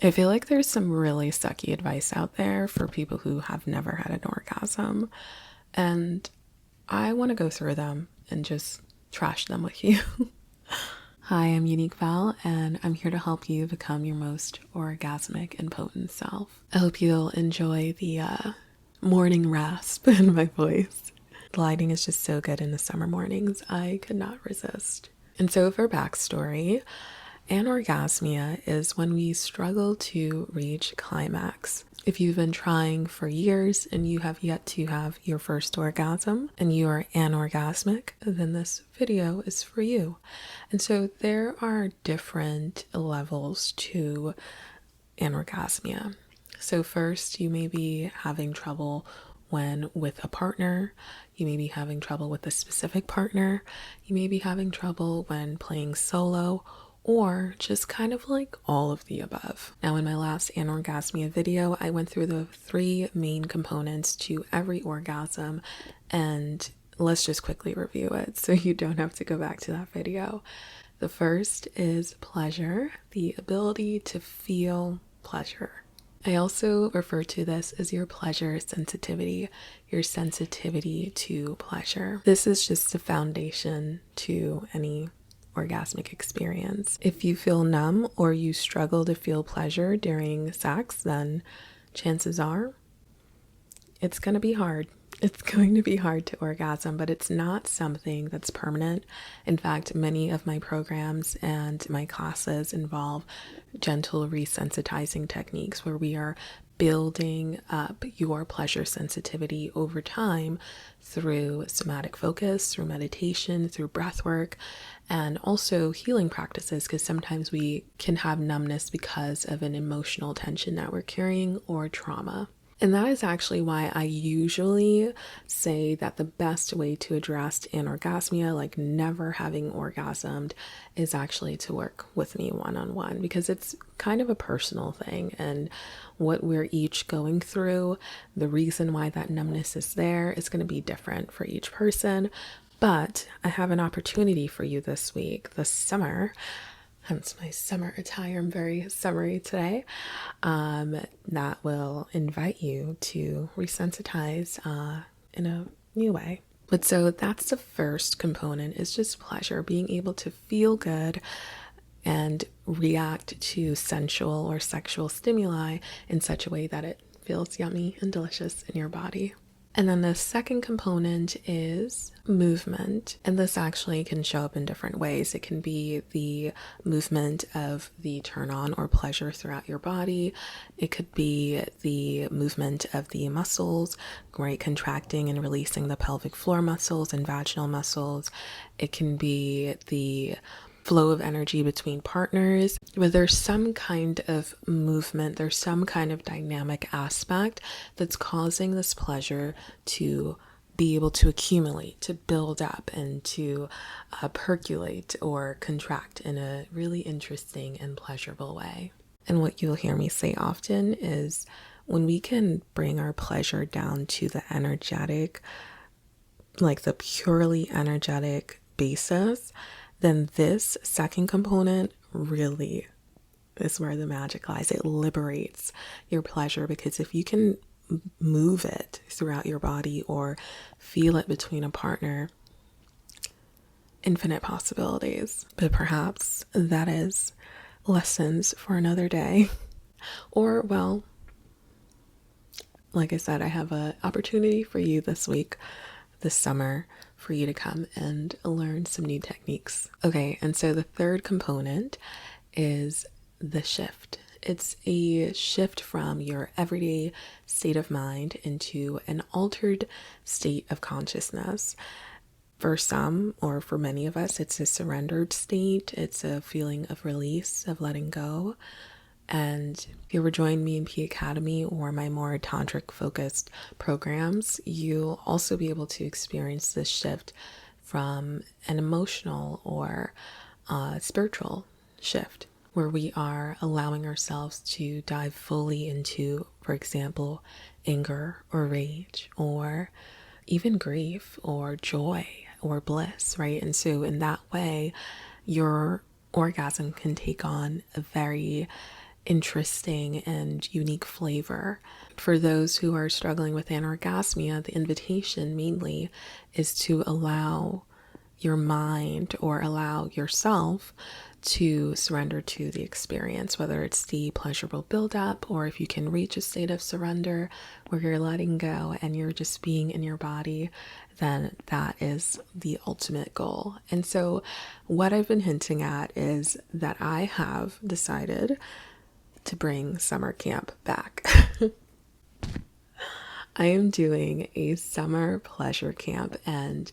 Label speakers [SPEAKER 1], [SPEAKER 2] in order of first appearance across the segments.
[SPEAKER 1] I feel like there's some really sucky advice out there for people who have never had an orgasm, and I want to go through them and just trash them with you. Hi, I'm Unique Val, and I'm here to help you become your most orgasmic and potent self. I hope you'll enjoy the morning rasp in my voice. The lighting is just so good in the summer mornings, I could not resist. And so for backstory, anorgasmia is when we struggle to reach climax. If you've been trying for years and you have yet to have your first orgasm and you are anorgasmic, then this video is for you. And so there are different levels to anorgasmia. So first, you may be having trouble when with a partner, you may be having trouble with a specific partner, you may be having trouble when playing solo, or just kind of like all of the above. Now, in my last anorgasmia video, I went through the 3 main components to every orgasm, and let's just quickly review it so you don't have to go back to that video. The first is pleasure, the ability to feel pleasure. I also refer to this as your pleasure sensitivity, your sensitivity to pleasure. This is just the foundation to any orgasmic experience. If you feel numb or you struggle to feel pleasure during sex, then chances are it's going to be hard. It's going to be hard to orgasm, but it's not something that's permanent. In fact, many of my programs and my classes involve gentle resensitizing techniques where we are building up your pleasure sensitivity over time through somatic focus, through meditation, through breath work, and also healing practices, because sometimes we can have numbness because of an emotional tension that we're carrying or trauma. And that is actually why I usually say that the best way to address anorgasmia, like never having orgasmed, is actually to work with me one-on-one, because it's kind of a personal thing, and what we're each going through, the reason why that numbness is there is going to be different for each person. But I have an opportunity for you this week, this summer. Hence my summer attire. I'm very summery today. That will invite you to resensitize in a new way. But so that's the first component, is just pleasure, being able to feel good and react to sensual or sexual stimuli in such a way that it feels yummy and delicious in your body. And then the second component is movement. And this actually can show up in different ways. It can be the movement of the turn on or pleasure throughout your body. It could be the movement of the muscles, right? Contracting and releasing the pelvic floor muscles and vaginal muscles. It can be the flow of energy between partners, where there's some kind of movement, there's some kind of dynamic aspect that's causing this pleasure to be able to accumulate, to build up, and to percolate or contract in a really interesting and pleasurable way. And what you'll hear me say often is when we can bring our pleasure down to the energetic, like the purely energetic basis, then this second component really is where the magic lies. It liberates your pleasure, because if you can move it throughout your body or feel it between a partner, infinite possibilities. But perhaps that is lessons for another day. Or, well, like I said, I have an opportunity for you this week, this summer, for you to come and learn some new techniques. Okay, and so the third component is the shift. It's a shift from your everyday state of mind into an altered state of consciousness. For some, or for many of us, it's a surrendered state. It's a feeling of release, of letting go. And if you ever join me in P Academy or my more tantric focused programs, you'll also be able to experience this shift from an emotional or spiritual shift, where we are allowing ourselves to dive fully into, for example, anger or rage, or even grief or joy or bliss, right? And so in that way, your orgasm can take on a very interesting and unique flavor. For those who are struggling with anorgasmia, the invitation mainly is to allow your mind or allow yourself to surrender to the experience, whether it's the pleasurable buildup or if you can reach a state of surrender where you're letting go and you're just being in your body, then that is the ultimate goal. And so what I've been hinting at is that I have decided to bring summer camp back. I am doing a summer pleasure camp, and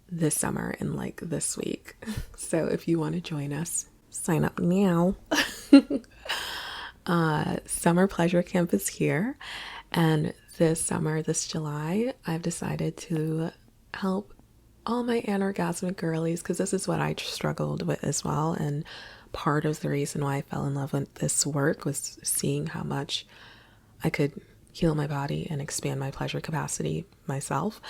[SPEAKER 1] this summer and like this week. So if you want to join us, sign up now. Summer pleasure camp is here, and this summer, this July, I've decided to help all my anorgasmic girlies, because this is what I struggled with as well. And part of the reason why I fell in love with this work was seeing how much I could heal my body and expand my pleasure capacity myself.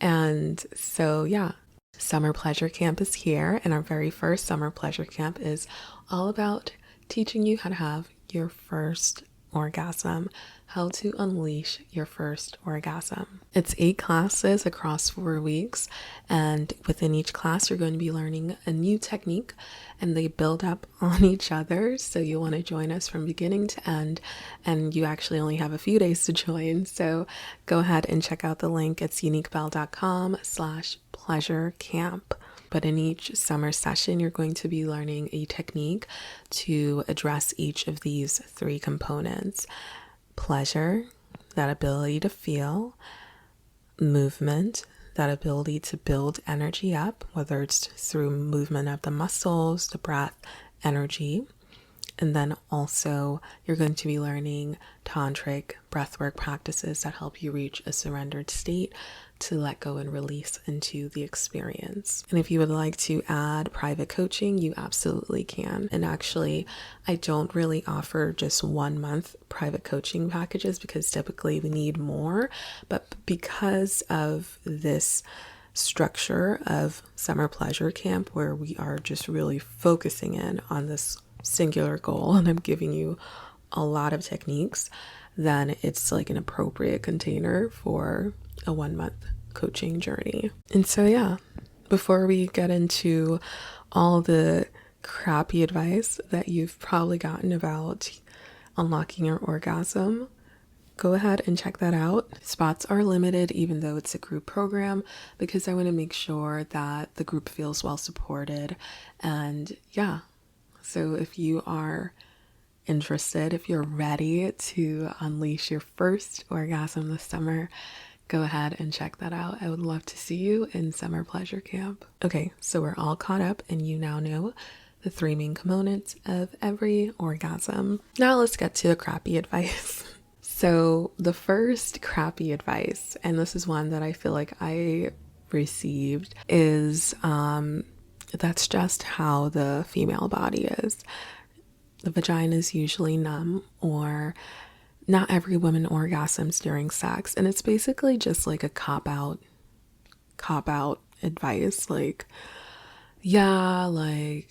[SPEAKER 1] And so, yeah, summer pleasure camp is here. And our very first summer pleasure camp is all about teaching you how to have your first orgasm, how to unleash your first orgasm. It's 8 classes across 4 weeks, and within each class you're going to be learning a new technique, and they build up on each other. So you want to join us from beginning to end, and you actually only have a few days to join. So go ahead and check out the link. It's uniquebelle.com/pleasure camp. But in each summer session, you're going to be learning a technique to address each of these 3 components: pleasure, that ability to feel; movement, that ability to build energy up, whether it's through movement of the muscles, the breath, energy. And then also you're going to be learning tantric breathwork practices that help you reach a surrendered state to let go and release into the experience. And if you would like to add private coaching, you absolutely can. And actually, I don't really offer just 1 month private coaching packages because typically we need more. But because of this structure of summer pleasure camp, where we are just really focusing in on this singular goal, and I'm giving you a lot of techniques, then it's like an appropriate container for a 1 month coaching journey. And so, yeah, before we get into all the crappy advice that you've probably gotten about unlocking your orgasm, go ahead and check that out. Spots are limited, even though it's a group program, because I want to make sure that the group feels well supported. And yeah, so if you are interested, if you're ready to unleash your first orgasm this summer, go ahead and check that out. I would love to see you in summer pleasure camp. Okay, so we're all caught up and you now know the 3 main components of every orgasm. Now let's get to the crappy advice. So the first crappy advice, and this is one that I feel like I received, is that's just how the female body is. The vagina is usually numb, or not every woman orgasms during sex. And it's basically just like a cop-out advice. Like, yeah, like,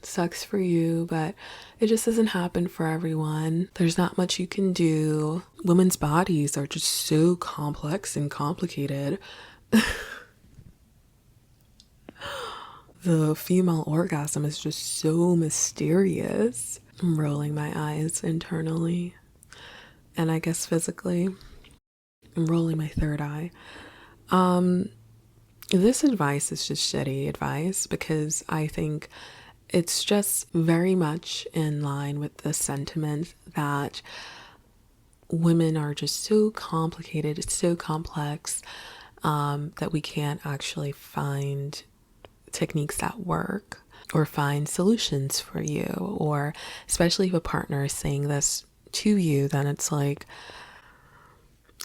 [SPEAKER 1] sucks for you, but it just doesn't happen for everyone. There's not much you can do. Women's bodies are just so complex and complicated. The female orgasm is just so mysterious. I'm rolling my eyes internally, and I guess physically I'm rolling my third eye. This advice is just shitty advice, because I think it's just very much in line with the sentiment that women are just so complicated, it's so complex, that we can't actually find techniques that work or find solutions for you. Or especially if a partner is saying this to you, then it's like,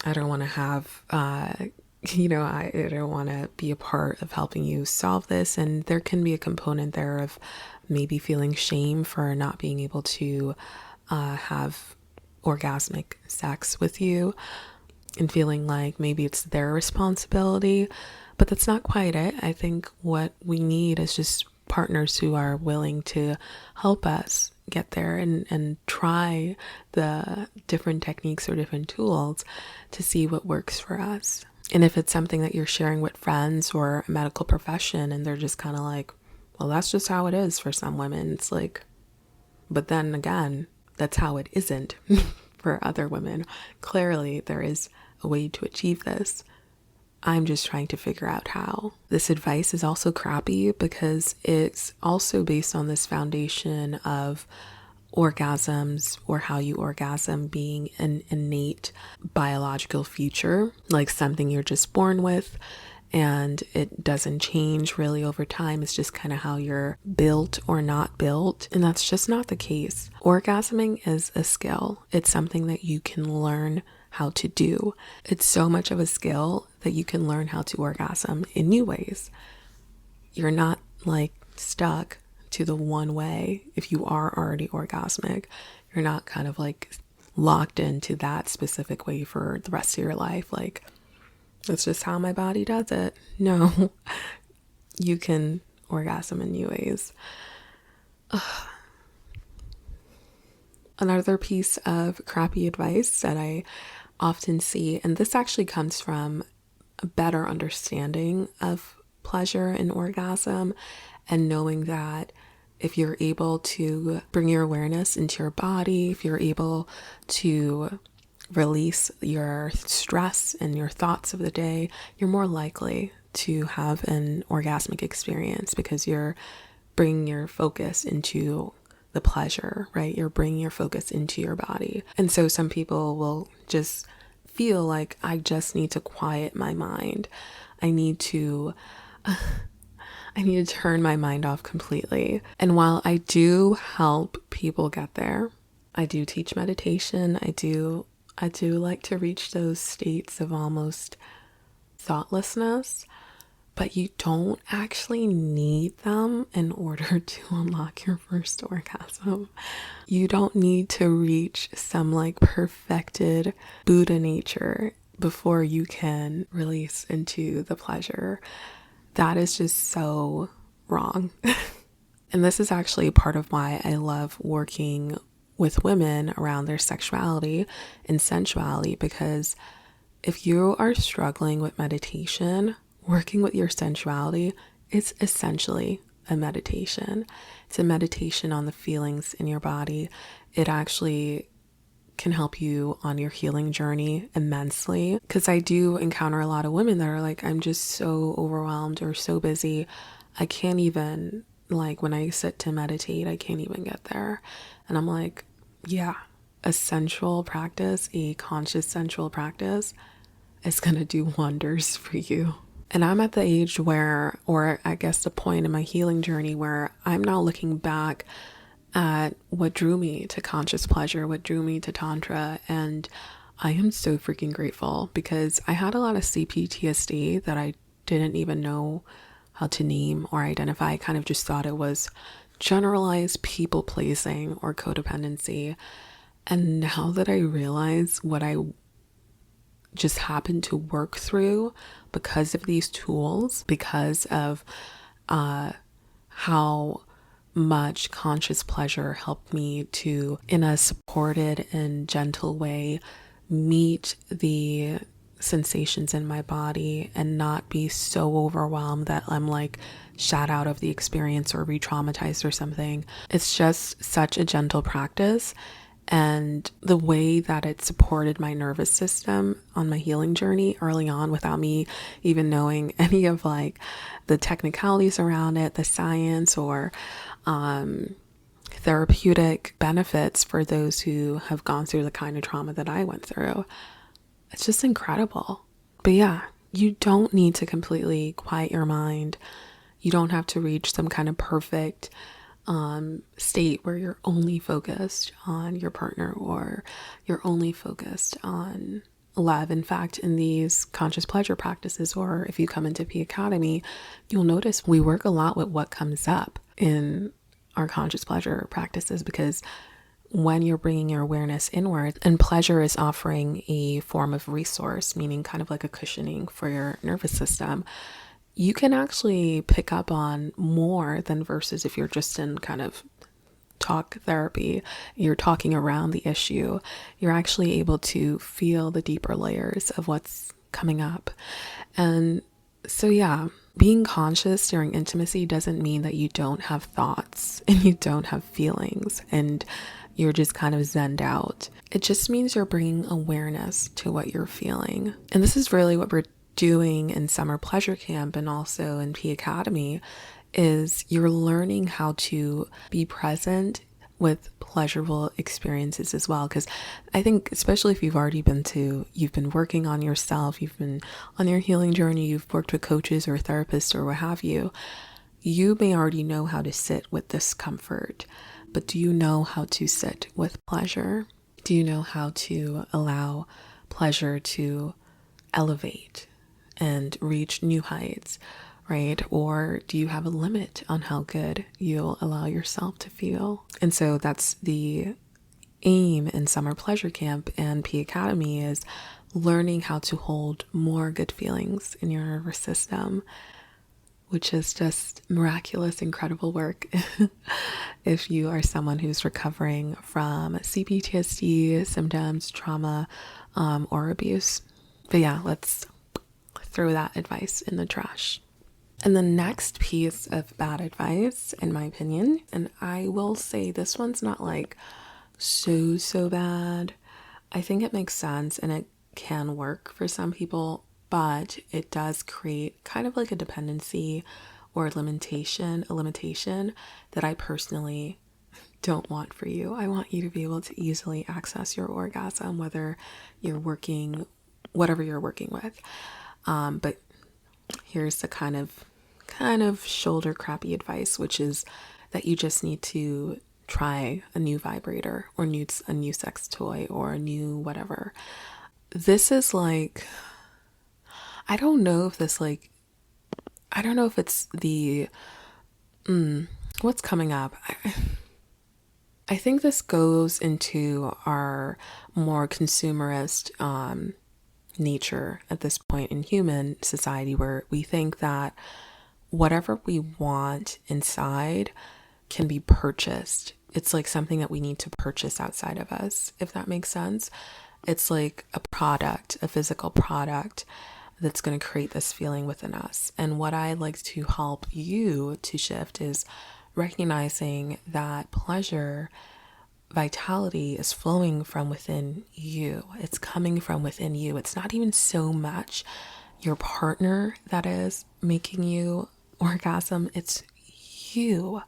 [SPEAKER 1] I don't want to have I don't want to be a part of helping you solve this. And there can be a component there of maybe feeling shame for not being able to have orgasmic sex with you, and feeling like maybe it's their responsibility. But that's not quite it. I think what we need is just partners who are willing to help us get there and try the different techniques or different tools to see what works for us. And if it's something that you're sharing with friends or a medical profession and they're just kind of like, well, that's just how it is for some women. It's like, but then again, that's how it isn't for other women. Clearly, there is a way to achieve this. I'm just trying to figure out how. This advice is also crappy because it's also based on this foundation of orgasms or how you orgasm being an innate biological feature, like something you're just born with and it doesn't change really over time. It's just kind of how you're built or not built. And that's just not the case. Orgasming is a skill. It's something that you can learn how to do. It's so much of a skill that you can learn how to orgasm in new ways. You're not like stuck to the one way. If you are already orgasmic, you're not kind of like locked into that specific way for the rest of your life. Like, that's just how my body does it. No, you can orgasm in new ways. Another piece of crappy advice that I often see, and this actually comes from a better understanding of pleasure and orgasm, and knowing that if you're able to bring your awareness into your body, if you're able to release your stress and your thoughts of the day, you're more likely to have an orgasmic experience because you're bringing your focus into the pleasure, right? You're bringing your focus into your body. And so some people will just feel like, I just need to quiet my mind. I need to turn my mind off completely. And while I do help people get there, I do teach meditation. I do like to reach those states of almost thoughtlessness, but you don't actually need them in order to unlock your first orgasm. You don't need to reach some like perfected Buddha nature before you can release into the pleasure. That is just so wrong. And this is actually part of why I love working with women around their sexuality and sensuality, because if you are struggling with meditation, working with your sensuality, it's essentially a meditation. It's a meditation on the feelings in your body. It actually can help you on your healing journey immensely, because I do encounter a lot of women that are like, I'm just so overwhelmed or so busy, I can't even, like when I sit to meditate, I can't even get there. And I'm like, yeah, a sensual practice, a conscious sensual practice is going to do wonders for you. And I'm at the age where, or I guess the point in my healing journey where I'm now looking back at what drew me to conscious pleasure, what drew me to Tantra. And I am so freaking grateful, because I had a lot of CPTSD that I didn't even know how to name or identify. I kind of just thought it was generalized people pleasing or codependency. And now that I realize what I just happened to work through because of these tools, because of how much conscious pleasure helped me to, in a supported and gentle way, meet the sensations in my body and not be so overwhelmed that I'm like shut out of the experience or re-traumatized or something. It's just such a gentle practice. And the way that it supported my nervous system on my healing journey early on, without me even knowing any of like the technicalities around it, the science or therapeutic benefits for those who have gone through the kind of trauma that I went through. It's just incredible. But yeah, you don't need to completely quiet your mind. You don't have to reach some kind of perfect state where you're only focused on your partner or you're only focused on love. In fact, in these conscious pleasure practices, or if you come into P Academy, you'll notice we work a lot with what comes up in our conscious pleasure practices, because when you're bringing your awareness inward, and pleasure is offering a form of resource, meaning kind of like a cushioning for your nervous system, you can actually pick up on more than versus if you're just in kind of talk therapy. You're talking around the issue. You're actually able to feel the deeper layers of what's coming up. And so, yeah, being conscious during intimacy doesn't mean that you don't have thoughts and you don't have feelings and you're just kind of zenned out. It just means you're bringing awareness to what you're feeling. And this is really what we're doing in summer pleasure camp and also in P Academy, is you're learning how to be present with pleasurable experiences as well. Because I think, especially if you've been working on yourself, you've been on your healing journey, you've worked with coaches or therapists or what have you, you may already know how to sit with discomfort, but do you know how to sit with pleasure? Do you know how to allow pleasure to elevate and reach new heights, right? Or do you have a limit on how good you'll allow yourself to feel? And so that's the aim in summer pleasure camp and P Academy, is learning how to hold more good feelings in your nervous system, which is just miraculous, incredible work if you are someone who's recovering from CPTSD symptoms, trauma, or abuse. But yeah, let's throw that advice in the trash. And the next piece of bad advice, in my opinion, and I will say this one's not like so bad. I think it makes sense and it can work for some people, but it does create kind of like a dependency or a limitation that I personally don't want for you. I want you to be able to easily access your orgasm, whether you're working, whatever you're working with. But here's the kind of shoulder crappy advice, which is that you just need to try a new vibrator or a new sex toy or a new whatever. This is like, I don't know if it's the, what's coming up. I think this goes into our more consumerist nature at this point in human society, where we think that whatever we want inside can be purchased. It's like something that we need to purchase outside of us, if that makes sense. It's like a product, a physical product that's going to create this feeling within us. And what I like to help you to shift is recognizing that pleasure, vitality is flowing from within you. It's coming from within you. It's not even so much your partner that is making you orgasm. It's you.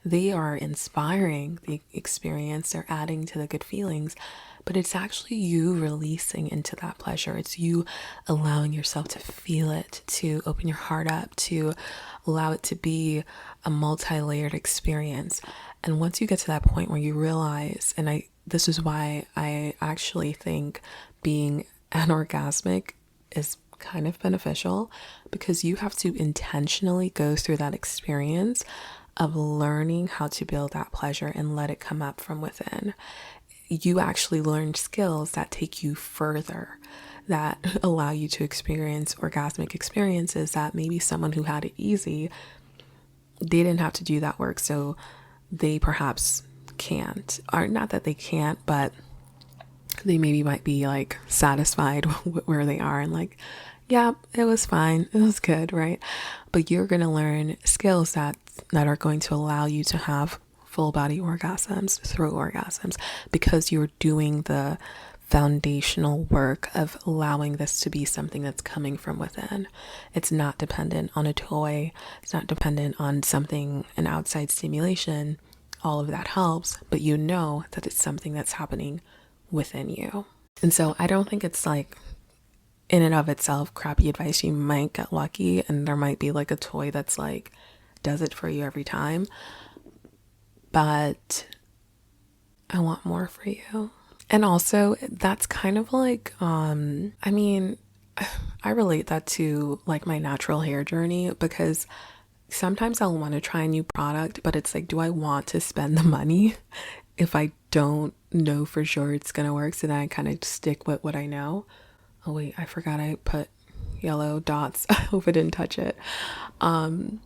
[SPEAKER 1] They are inspiring the experience. They're adding to the good feelings, but it's actually you releasing into that pleasure. It's you allowing yourself to feel it, to open your heart up, to allow it to be a multi-layered experience. And once you get to that point where you realize, and this is why I actually think being anorgasmic is kind of beneficial, because you have to intentionally go through that experience of learning how to build that pleasure and let it come up from within. You actually learn skills that take you further, that allow you to experience orgasmic experiences that maybe someone who had it easy, they didn't have to do that work, so they perhaps can't. Or not that they can't, but they maybe might be like satisfied where they are and like, yeah, it was fine, it was good, right? But you're going to learn skills that are going to allow you to have full body orgasms, through orgasms, because you're doing the foundational work of allowing this to be something that's coming from within. It's not dependent on a toy. It's not dependent on something, an outside stimulation. All of that helps, but you know that it's something that's happening within you. And so I don't think it's like in and of itself crappy advice. You might get lucky and there might be like a toy that's like does it for you every time, but I want more for you. And also that's kind of like I mean, I relate that to like my natural hair journey, because sometimes I'll want to try a new product, but it's like, do I want to spend the money if I don't know for sure it's gonna work? So then I kind of stick with what I know. Oh wait, I forgot I put yellow dots. I hope I didn't touch it. Fun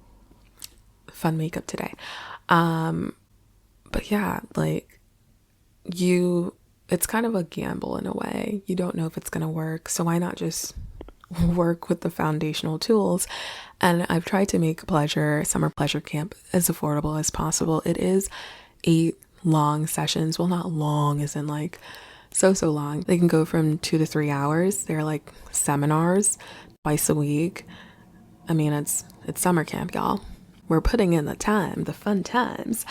[SPEAKER 1] makeup today. But yeah, like it's kind of a gamble in a way. You don't know if it's going to work. So why not just work with the foundational tools? And I've tried to make summer pleasure camp as affordable as possible. It is 8 long sessions. Well, not long as in like so long. They can go from 2 to 3 hours. They're like seminars twice a week. I mean, it's summer camp, y'all. We're putting in the time, the fun times.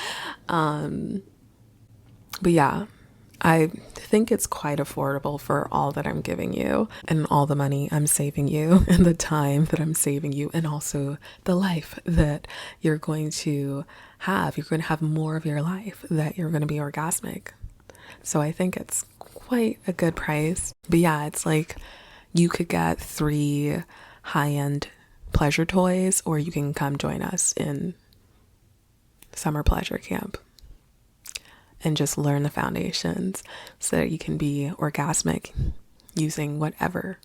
[SPEAKER 1] But yeah, I think it's quite affordable for all that I'm giving you and all the money I'm saving you and the time that I'm saving you and also the life that you're going to have. You're going to have more of your life that you're going to be orgasmic. So I think it's quite a good price. But yeah, it's like you could get 3 high-end pleasure toys, or you can come join us in summer pleasure camp and just learn the foundations so that you can be orgasmic using whatever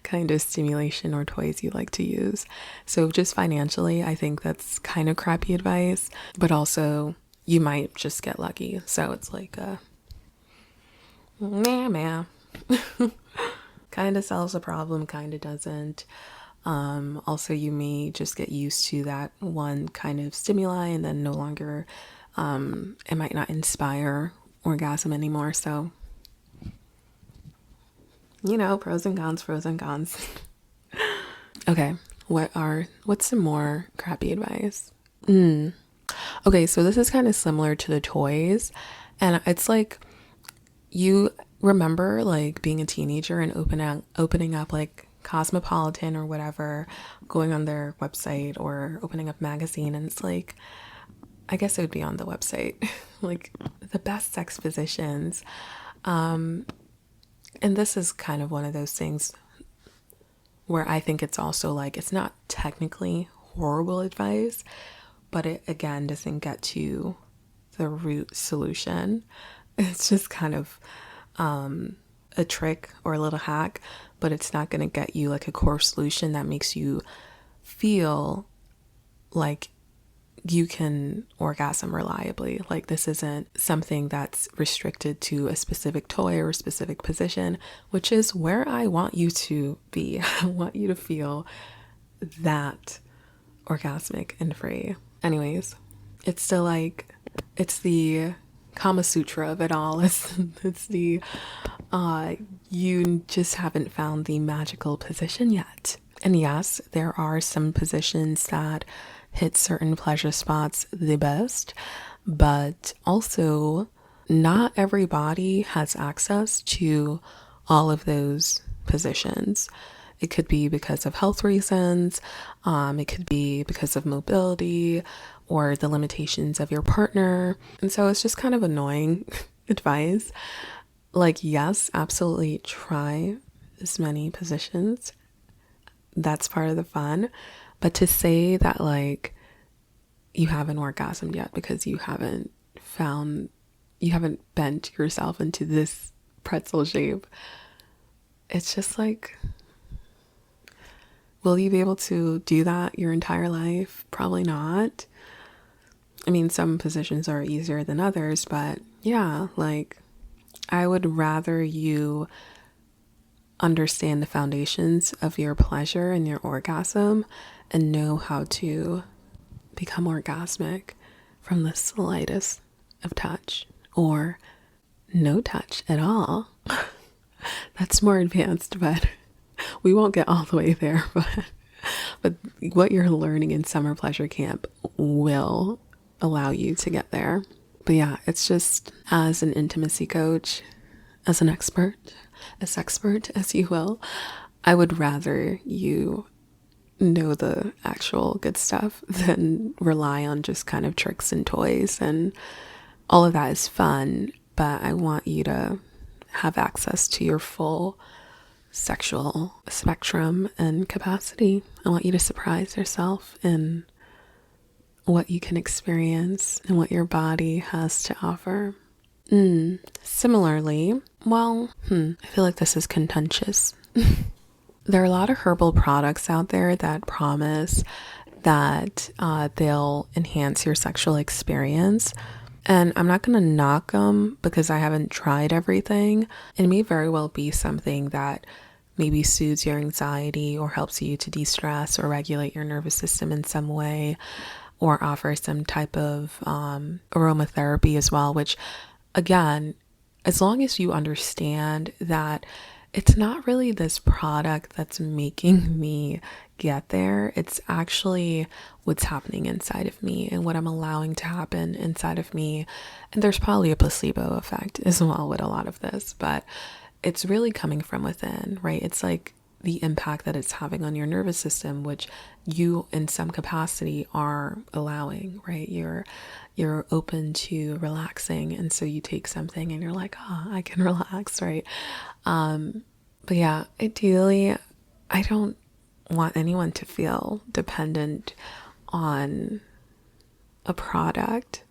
[SPEAKER 1] kind of stimulation or toys you like to use. So just financially, I think that's kind of crappy advice, but also you might just get lucky. So it's like a meh. Kind of solves a problem, kind of doesn't. Also, you may just get used to that one kind of stimuli and then no longer, it might not inspire orgasm anymore. So, pros and cons. Okay, what's some more crappy advice? Okay, so this is kind of similar to the toys, and it's like, you remember like being a teenager and opening up like Cosmopolitan or whatever, going on their website or opening up magazine, and it's like, I guess it would be on the website, like the best sex positions. And this is kind of one of those things where I think it's also like, it's not technically horrible advice, but it again doesn't get to the root solution. It's just kind of a trick or a little hack, but it's not going to get you like a core solution that makes you feel like you can orgasm reliably. Like, this isn't something that's restricted to a specific toy or a specific position, which is where I want you to be. I want you to feel that orgasmic and free. Anyways, it's still like, it's the Kama Sutra of it all. It's the you just haven't found the magical position yet. And yes, there are some positions that hit certain pleasure spots the best, but also not everybody has access to all of those positions. It could be because of health reasons, it could be because of mobility or the limitations of your partner. And so it's just kind of annoying advice. Like, yes, absolutely try as many positions. That's part of the fun. But to say that like you haven't orgasmed yet because you haven't bent yourself into this pretzel shape, it's just like, will you be able to do that your entire life? Probably not. I mean, some positions are easier than others, but yeah, like, I would rather you understand the foundations of your pleasure and your orgasm and know how to become orgasmic from the slightest of touch or no touch at all. That's more advanced, but we won't get all the way there. But what you're learning in summer pleasure camp will allow you to get there. But yeah, it's just, as an intimacy coach, as an expert, as you will, I would rather you know the actual good stuff than rely on just kind of tricks and toys, and all of that is fun, but I want you to have access to your full sexual spectrum and capacity. I want you to surprise yourself in what you can experience and what your body has to offer. Similarly, I feel like this is contentious. There are a lot of herbal products out there that promise that they'll enhance your sexual experience. And I'm not going to knock them because I haven't tried everything. It may very well be something that maybe soothes your anxiety or helps you to de-stress or regulate your nervous system in some way, or offers some type of aromatherapy as well, which again, as long as you understand that it's not really this product that's making me get there, it's actually what's happening inside of me and what I'm allowing to happen inside of me. And there's probably a placebo effect as well with a lot of this, but it's really coming from within, right? It's like the impact that it's having on your nervous system, which you in some capacity are allowing, right? You're open to relaxing, and so you take something and you're like, oh, I can relax, right? But yeah, ideally I don't want anyone to feel dependent on a product,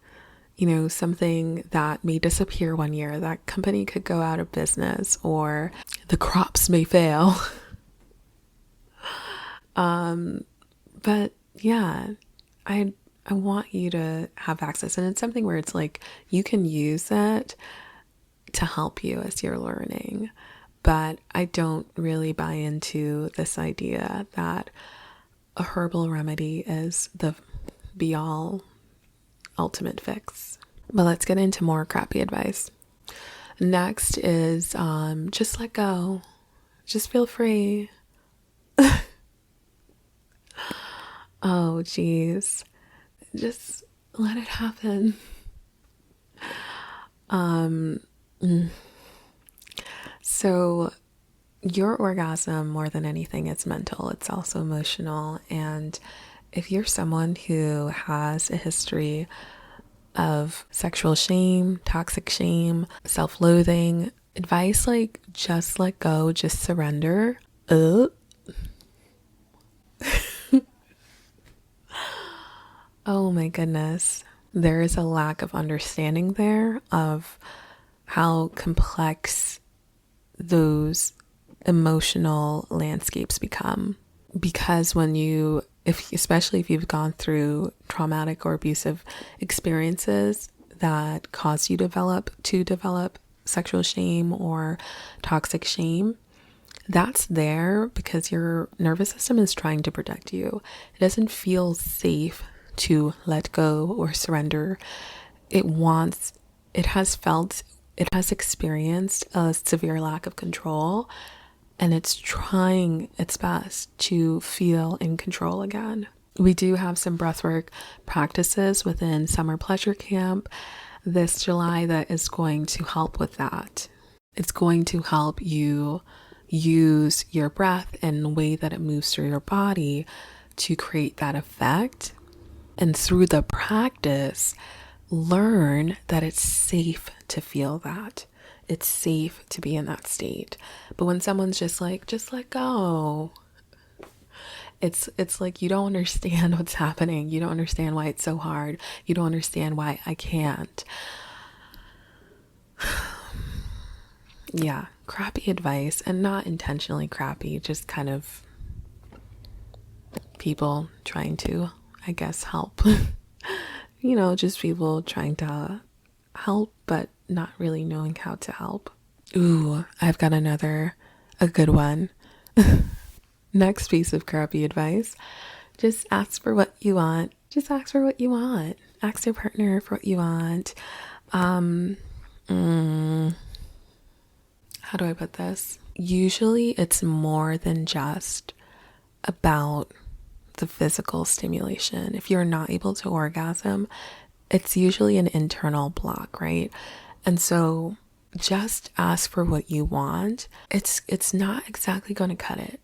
[SPEAKER 1] you know, something that may disappear one year. That company could go out of business, or the crops may fail. But yeah, I want you to have access, and it's something where it's like you can use it to help you as you're learning. But I don't really buy into this idea that a herbal remedy is the be all ultimate fix. But let's get into more crappy advice. Next is just let go. Just feel free. Oh, geez. Just let it happen. So your orgasm, more than anything, it's mental. It's also emotional. And if you're someone who has a history of sexual shame, toxic shame, self-loathing, advice like just let go, just surrender. Oh my goodness. There is a lack of understanding there of how complex those emotional landscapes become. Because when you, especially if you've gone through traumatic or abusive experiences that cause you to develop sexual shame or toxic shame, that's there because your nervous system is trying to protect you. It doesn't feel safe to let go or surrender. It has experienced a severe lack of control, and it's trying its best to feel in control again. We do have some breathwork practices within Summer Pleasure Camp this July that is going to help with that. It's going to help you use your breath in the way that it moves through your body to create that effect. And through the practice, learn that it's safe to feel that. It's safe to be in that state. But when someone's just like, just let go, it's like you don't understand what's happening. You don't understand why it's so hard. You don't understand why I can't. Yeah, crappy advice, and not intentionally crappy, just kind of people trying to, I guess, help. You know, just people trying to help, but not really knowing how to help. Ooh, I've got a good one. Next piece of crappy advice. Just ask for what you want. Just ask for what you want. Ask your partner for what you want. How do I put this? Usually it's more than just about the physical stimulation. If you're not able to orgasm, it's usually an internal block, right? And so just ask for what you want. It's not exactly going to cut it.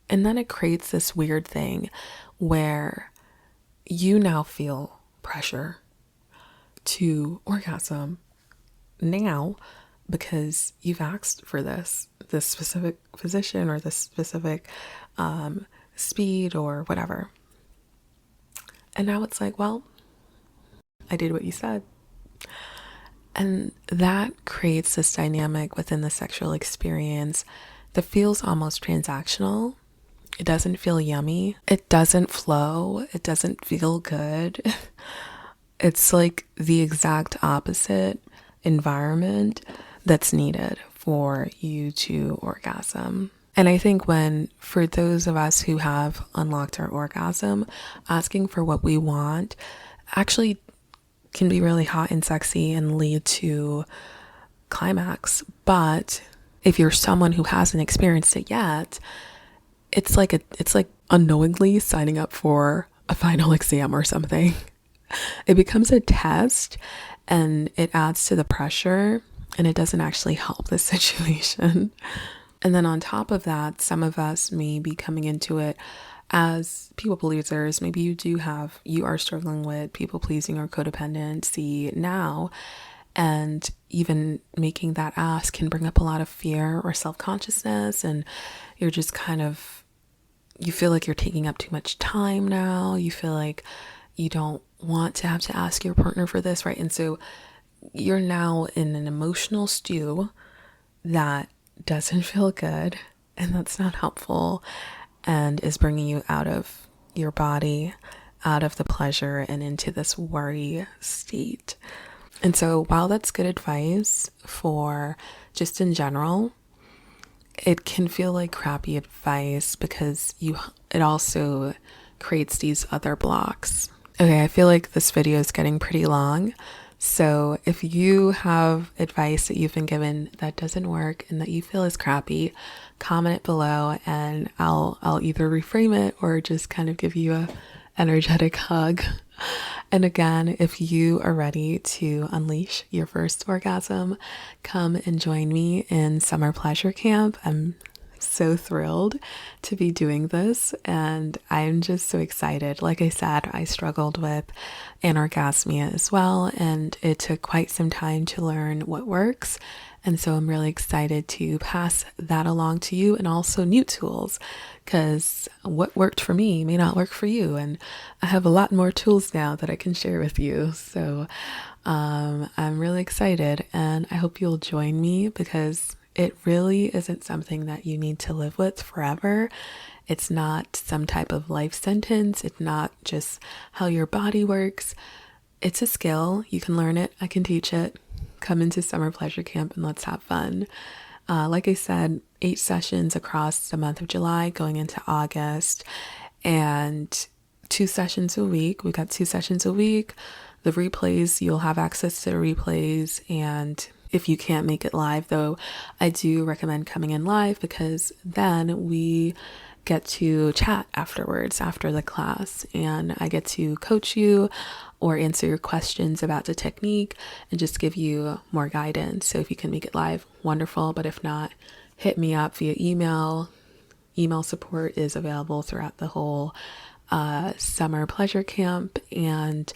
[SPEAKER 1] And then it creates this weird thing where you now feel pressure to orgasm now because you've asked for this specific position or this specific speed or whatever. And now it's like, well, I did what you said. And that creates this dynamic within the sexual experience that feels almost transactional. It doesn't feel yummy. It doesn't flow. It doesn't feel good. It's like the exact opposite environment that's needed for you to orgasm. And I think for those of us who have unlocked our orgasm, asking for what we want actually can be really hot and sexy and lead to climax. But if you're someone who hasn't experienced it yet, it's like unknowingly signing up for a final exam or something. It becomes a test and it adds to the pressure, and it doesn't actually help the situation. And then on top of that, some of us may be coming into it as people pleasers. Maybe you are struggling with people pleasing or codependency now. And even making that ask can bring up a lot of fear or self-consciousness. And you're just you feel like you're taking up too much time now. You feel like you don't want to have to ask your partner for this, right? And so you're now in an emotional stew that doesn't feel good, and that's not helpful, and is bringing you out of your body, out of the pleasure, and into this worry state. And so while that's good advice for just in general, it can feel like crappy advice because it also creates these other blocks. Okay, I feel like this video is getting pretty long. So if you have advice that you've been given that doesn't work and that you feel is crappy, comment it below and I'll either reframe it or just kind of give you a energetic hug. And again, if you are ready to unleash your first orgasm, come and join me in Summer Pleasure Camp. I'm so thrilled to be doing this, and I'm just so excited. Like I said, I struggled with anorgasmia as well, and it took quite some time to learn what works. And so I'm really excited to pass that along to you, and also new tools, because what worked for me may not work for you. And I have a lot more tools now that I can share with you. So I'm really excited, and I hope you'll join me, because it really isn't something that you need to live with forever. It's not some type of life sentence. It's not just how your body works. It's a skill. You can learn it. I can teach it. Come into Summer Pleasure Camp and let's have fun. Like I said, 8 sessions across the month of July going into August, and 2 sessions a week. We got 2 sessions a week. The replays, you'll have access to the replays, and if you can't make it live, though, I do recommend coming in live, because then we get to chat afterwards, after the class, and I get to coach you or answer your questions about the technique and just give you more guidance. So if you can make it live, wonderful. But if not, hit me up via email. Email support is available throughout the whole Summer Pleasure Camp, and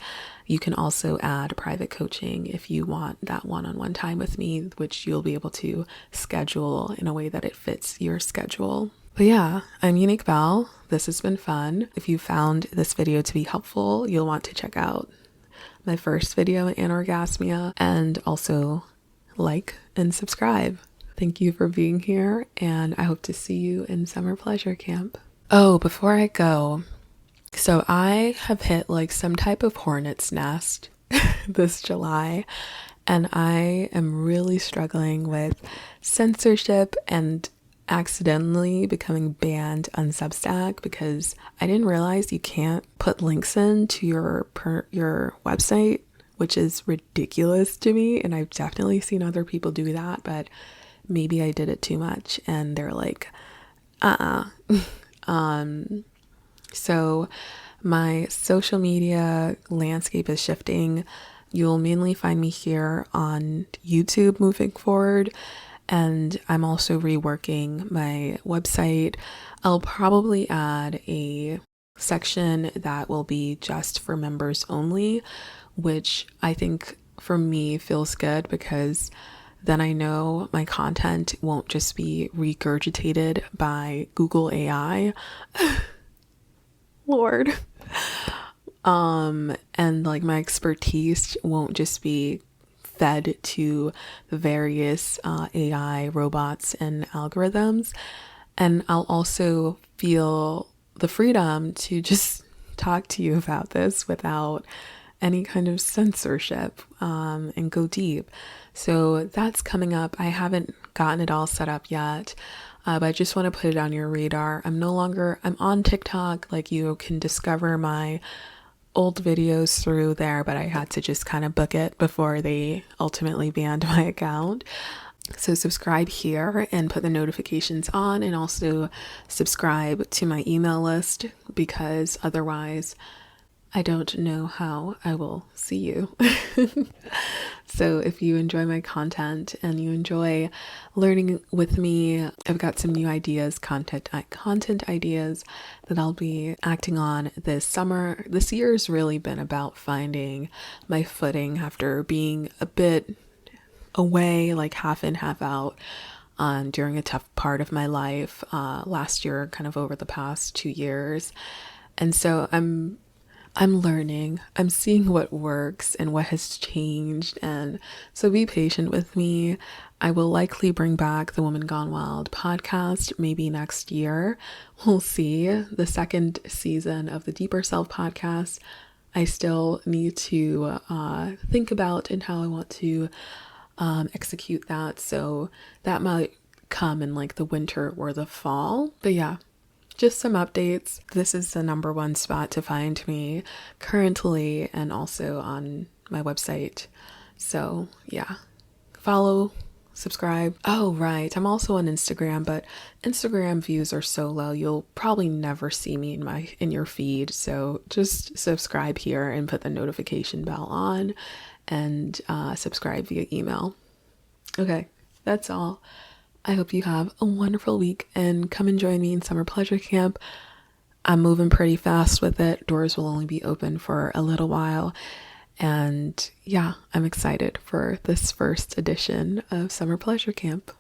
[SPEAKER 1] you can also add private coaching if you want that one-on-one time with me, which you'll be able to schedule in a way that it fits your schedule. But yeah, I'm Unique Belle. This has been fun. If you found this video to be helpful, you'll want to check out my first video, Anorgasmia, and also like and subscribe. Thank you for being here, and I hope to see you in Summer Pleasure Camp. Oh, before I go, so I have hit like some type of hornet's nest this July, and I am really struggling with censorship and accidentally becoming banned on Substack, because I didn't realize you can't put links in to your website, which is ridiculous to me. And I've definitely seen other people do that, but maybe I did it too much and they're like, So my social media landscape is shifting. You'll mainly find me here on YouTube moving forward, and I'm also reworking my website. I'll probably add a section that will be just for members only, which I think for me feels good, because then I know my content won't just be regurgitated by Google AI. Lord. And like my expertise won't just be fed to the various AI robots and algorithms. And I'll also feel the freedom to just talk to you about this without any kind of censorship and go deep. So that's coming up. I haven't gotten it all set up yet, but I just want to put it on your radar. I'm on TikTok. Like, you can discover my old videos through there, but I had to just kind of book it before they ultimately banned my account. So subscribe here and put the notifications on, and also subscribe to my email list, because otherwise I don't know how I will see you. So if you enjoy my content and you enjoy learning with me, I've got some new ideas, content ideas that I'll be acting on this summer. This year's really been about finding my footing after being a bit away, like half in, half out, during a tough part of my life last year, kind of over the past 2 years. And so I'm learning, I'm seeing what works and what has changed. And so be patient with me. I will likely bring back the Woman Gone Wild podcast maybe next year. We'll see. The second season of the Deeper Self podcast, I still need to think about and how I want to execute that. So that might come in like the winter or the fall. But yeah, just some updates. This is the number one spot to find me currently, and also on my website. So yeah, follow, subscribe. Oh, right. I'm also on Instagram, but Instagram views are so low, you'll probably never see me in your feed. So just subscribe here and put the notification bell on, and subscribe via email. Okay, that's all. I hope you have a wonderful week, and come and join me in Summer Pleasure Camp. I'm moving pretty fast with it. Doors will only be open for a little while. And yeah, I'm excited for this first edition of Summer Pleasure Camp.